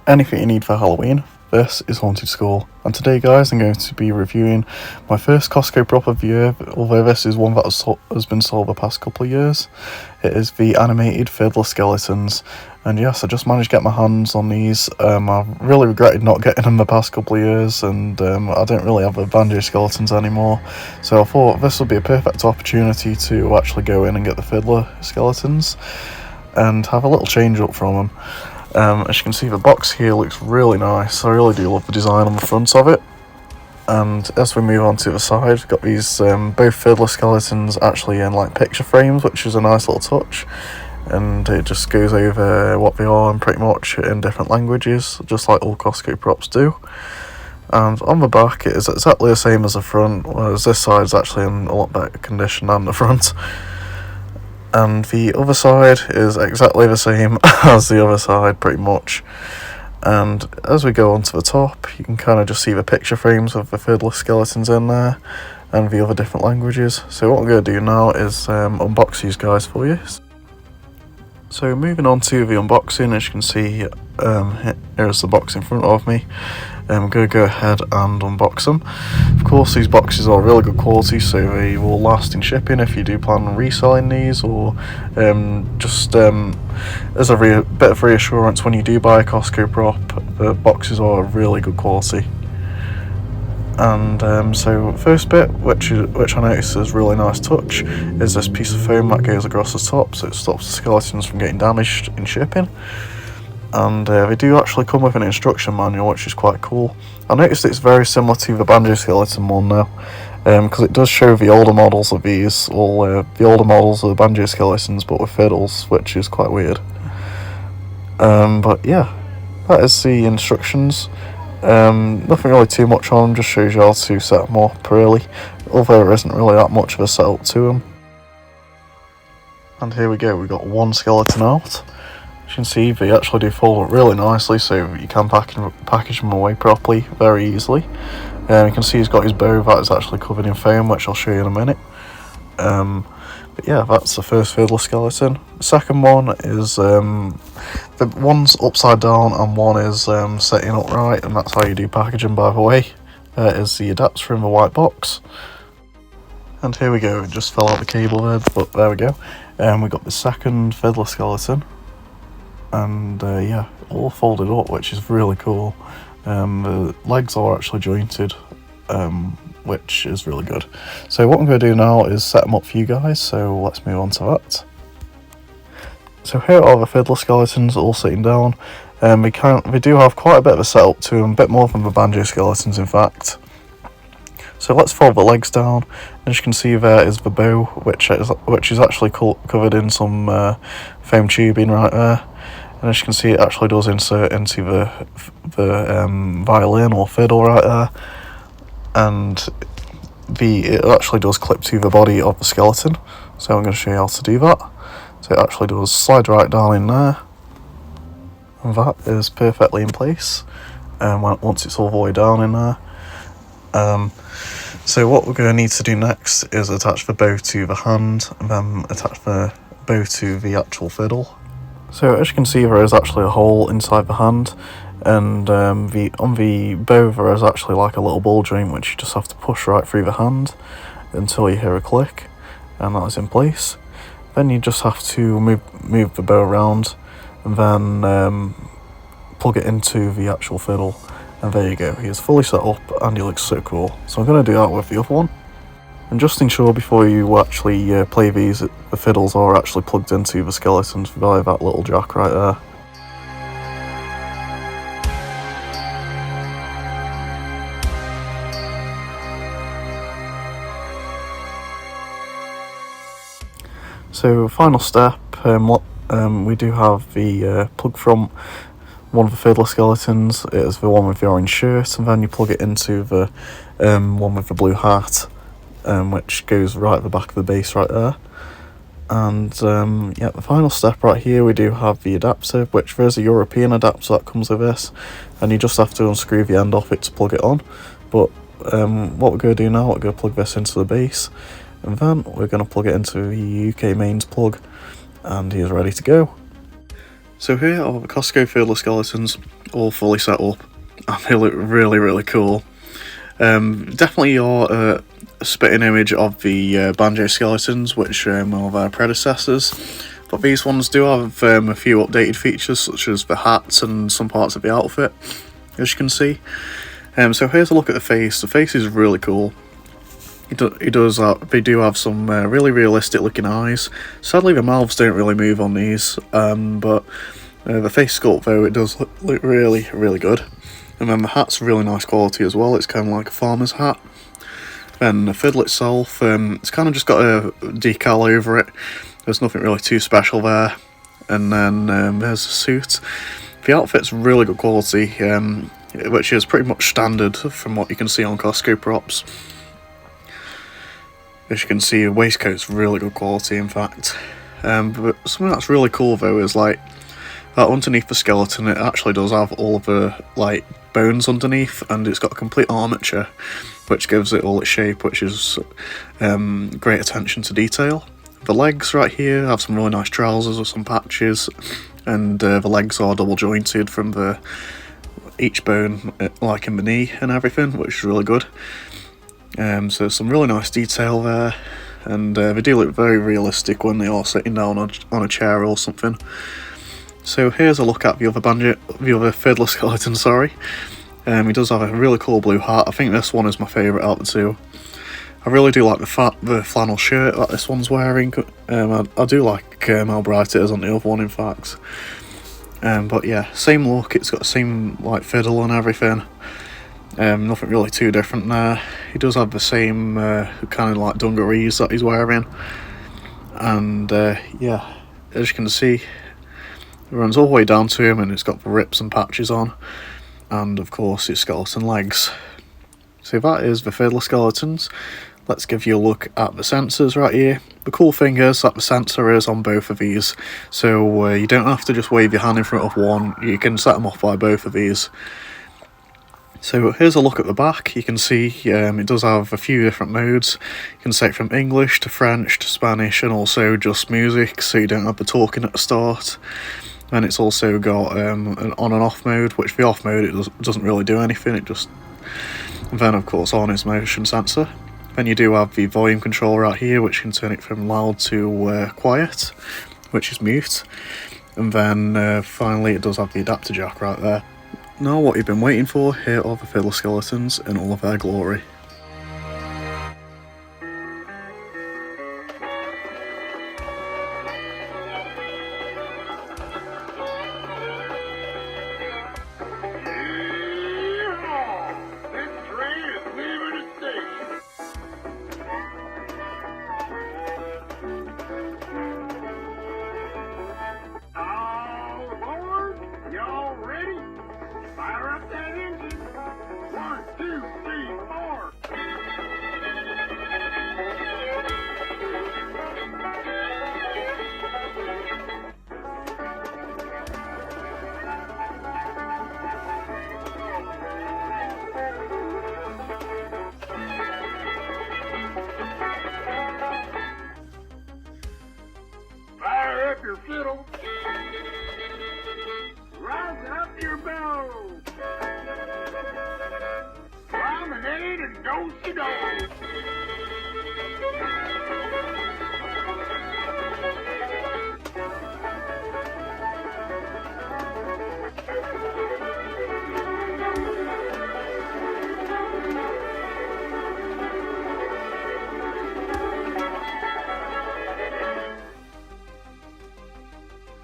anything you need for Halloween, this is Haunted School. And today, guys, I'm going to be reviewing my first Costco prop of the year, although this is one that has been sold the past couple of years. It is the animated Fiddler skeletons. And yes, I just managed to get my hands on these. I've really regretted not getting them the past couple of years, and I don't really have the banjo skeletons anymore. So I thought this would be a perfect opportunity to actually go in and get the Fiddler skeletons and have a little change up from them. As you can see, the box here looks really nice. I really do love the design on the front of it. And as we move on to the side, we've got these both Fiddler skeletons actually in like picture frames, which is a nice little touch. And it just goes over what they are and pretty much in different languages, just like all Costco props do. And on the back it is exactly the same as the front, whereas this side is actually in a lot better condition than the front. And the other side is exactly the same as the other side, pretty much. And as we go onto the top, you can kind of just see the picture frames of the Fiddler skeletons in there and the other different languages. So what I'm going to do now is unbox these guys for you. So moving on to the unboxing, as you can see, here's the box in front of me. I'm going to go ahead and unbox them. Of course, these boxes are really good quality, so they will last in shipping if you do plan on reselling these, or just as a bit of reassurance when you do buy a Costco prop, the boxes are really good quality. And so first bit, which I noticed is a really nice touch, is this piece of foam that goes across the top, so it stops the skeletons from getting damaged in shipping. And they do actually come with an instruction manual, which is quite cool. I noticed it's very similar to the banjo skeleton one now, because it does show the older models of these, all the older models of the banjo skeletons, but with fiddles, which is quite weird. But yeah, that is the instructions. Nothing really too much on them, just shows you how to set them up really, although there isn't really that much of a setup to them. And here we go, we've got one skeleton out. As you can see, they actually do fold up really nicely, so you can package them away properly very easily. You can see he's got his bow that is actually covered in foam, which I'll show you in a minute. But yeah, that's the first Fiddler skeleton. The second one is, the one's upside down and one is sitting upright, and that's how you do packaging, by the way. Is the adapter in the white box. And here we go, it just fell out the cable there, but there we go. We got the second Fiddler skeleton. And yeah, all folded up, which is really cool. The legs are actually jointed, which is really good. So what I'm going to do now is set them up for you guys, so let's move on to that. So here are the Fiddler skeletons all sitting down. They do have quite a bit of a setup to them, a bit more than the banjo skeletons in fact. So let's fold the legs down. As you can see, there is the bow, which is actually covered in some foam tubing right there. And as you can see, it actually does insert into the violin or fiddle right there. And it actually does clip to the body of the skeleton. So I'm going to show you how to do that. So it actually does slide right down in there. And that is perfectly in place once it's all the way down in there. So what we're going to need to do next is attach the bow to the hand, and then attach the bow to the actual fiddle. So as you can see, there is actually a hole inside the hand, and on the bow there is actually like a little ball joint which you just have to push right through the hand until you hear a click, and that is in place. Then you just have to move the bow around and then plug it into the actual fiddle, and there you go, he is fully set up and he looks so cool. So I'm going to do that with the other one. And just ensure before you actually play these, the fiddles are actually plugged into the skeletons via that little jack right there. So final step, we do have the plug from one of the Fiddler skeletons. It is the one with the orange shirt, and then you plug it into the one with the blue hat. Which goes right at the back of the base right there. And yeah, the final step right here, we do have the adapter, which there's a European adapter that comes with this, and you just have to unscrew the end off it to plug it on. But what we're going to do now, we're going to plug this into the base, and then we're going to plug it into the UK mains plug, and he is ready to go. So here are the Costco Fiddler skeletons, all fully set up, and they look really cool. Definitely your spitting image of the banjo skeletons, which are their predecessors. But these ones do have a few updated features, such as the hats and some parts of the outfit, as you can see. So here's a look at the face. The face is really cool. They do have some really realistic looking eyes. Sadly, the mouths don't really move on these, but the face sculpt though, it does look really good. And then the hat's really nice quality as well. It's kind of like a farmer's hat. Then the fiddle itself, it's kind of just got a decal over it. There's nothing really too special there. And then there's the suit. The outfit's really good quality, which is pretty much standard from what you can see on Costco props. As you can see, the waistcoat's really good quality, in fact. But something that's really cool though is like that underneath the skeleton, it actually does have all of the like bones underneath, and it's got a complete armature, which gives it all its shape, which is great attention to detail. The legs right here have some really nice trousers with some patches, and the legs are double jointed from each bone, like in the knee and everything, which is really good. So some really nice detail there, and they do look very realistic when they are sitting down on a chair or something. So here's a look at the other fiddler skeleton, sorry. He does have a really cool blue hat. I think this one is my favourite out of the two. I really do like the flannel shirt that this one's wearing. I do like how bright it is on the other one, in fact. But yeah, same look, it's got the same like fiddle and everything. Nothing really too different there. He does have the same kind of like dungarees that he's wearing. And yeah, as you can see, it runs all the way down to him, and it's got the rips and patches on. And of course his skeleton legs. So that is the fiddler skeletons. Let's give you a look at the sensors right here. The cool thing is that the sensor is on both of these, so you don't have to just wave your hand in front of one, you can set them off by both of these. So here's a look at the back. You can see it does have a few different modes. You can set from English to French to Spanish, and also just music, so you don't have the talking at the start. And it's also got an on and off mode, which the off mode it doesn't really do anything, it just... And then of course on is motion sensor. Then you do have the volume control right here, which can turn it from loud to quiet, which is mute. And then finally it does have the adapter jack right there. Now what you've been waiting for, here are the fiddler skeletons in all of their glory. Your fiddle, rise up your bow, promenade and do-si-do.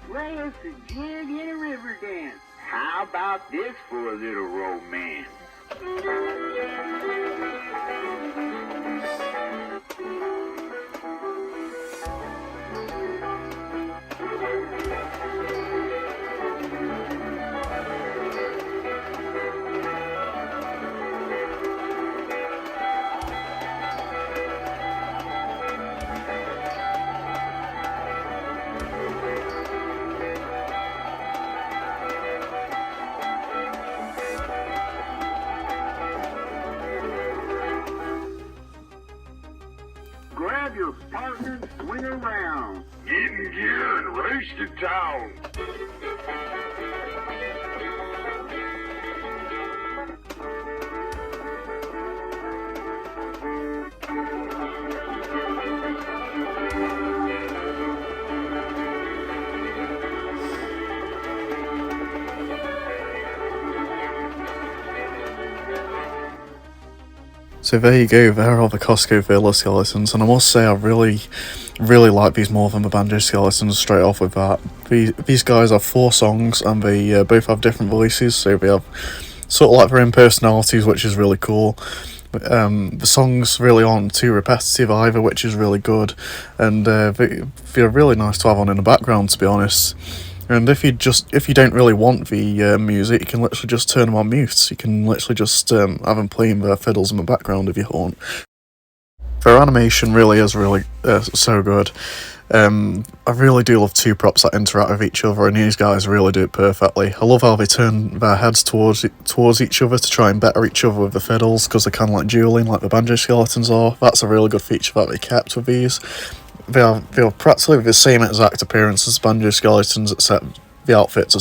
Play us a jig in a river dance. How about this for a little romance? Grab your partner and swing around. Get in gear and race to town. So there you go, there are the Costco Fiddler skeletons, and I must say I really like these more than the banjo skeletons straight off with that. These guys have 4 songs, and they both have different voices, so they have sort of like their own personalities, which is really cool. The songs really aren't too repetitive either, which is really good, and they're really nice to have on in the background, to be honest. And if you don't really want the music, you can literally just turn them on mute. You can literally just have them playing their fiddles in the background if you want. Their animation really is so good. I really do love 2 props that interact with each other, and these guys really do it perfectly. I love how they turn their heads towards each other to try and better each other with the fiddles, because they're kind of like dueling like the banjo skeletons are. That's a really good feature that they kept with these. They are practically the same exact appearance as banjo skeletons, except the outfits are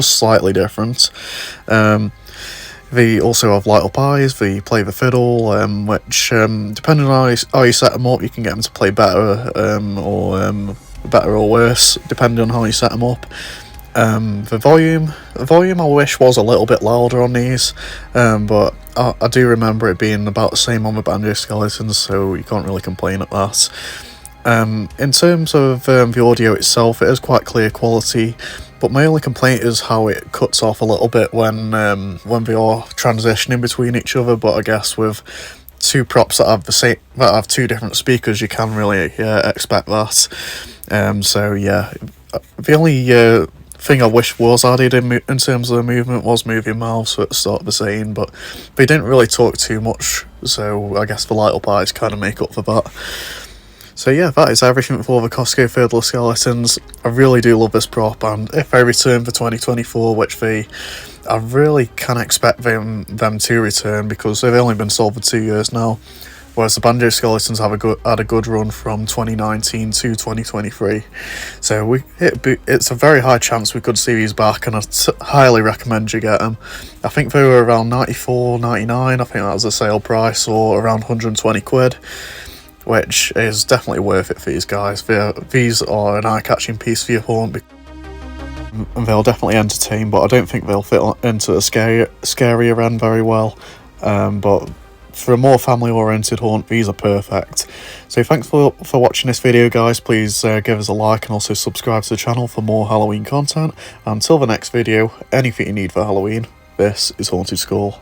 slightly different. They also have light up eyes. They play the fiddle, which depending on how you set them up, you can get them to play better or worse, depending on how you set them up. The volume I wish was a little bit louder on these, but I do remember it being about the same on the banjo skeletons, so you can't really complain at that. In terms of the audio itself, it is quite clear quality, but my only complaint is how it cuts off a little bit when they are transitioning between each other. But I guess with 2 props that have 2 different speakers, you can really expect that. So yeah, the only thing I wish was added in terms of the movement was moving mouths at the start of the scene, but they didn't really talk too much, so I guess the light up eyes kind of make up for that. So yeah, that is everything for the Costco Fiddler skeletons. I really do love this prop, and if they return for 2024, which I really can expect them to return, because they've only been sold for 2 years now, whereas the banjo skeletons had a good run from 2019 to 2023. So it's a very high chance we could see these back, and I highly recommend you get them. I think they were around $94.99, I think that was the sale price, or around 120 quid. Which is definitely worth it for these guys. These are an eye-catching piece for your haunt, and they'll definitely entertain, but I don't think they'll fit into the scarier end very well. But for a more family-oriented haunt, these are perfect. So thanks for watching this video, guys. Please give us a like and also subscribe to the channel for more Halloween content. Until the next video, anything you need for Halloween, this is Haunted School.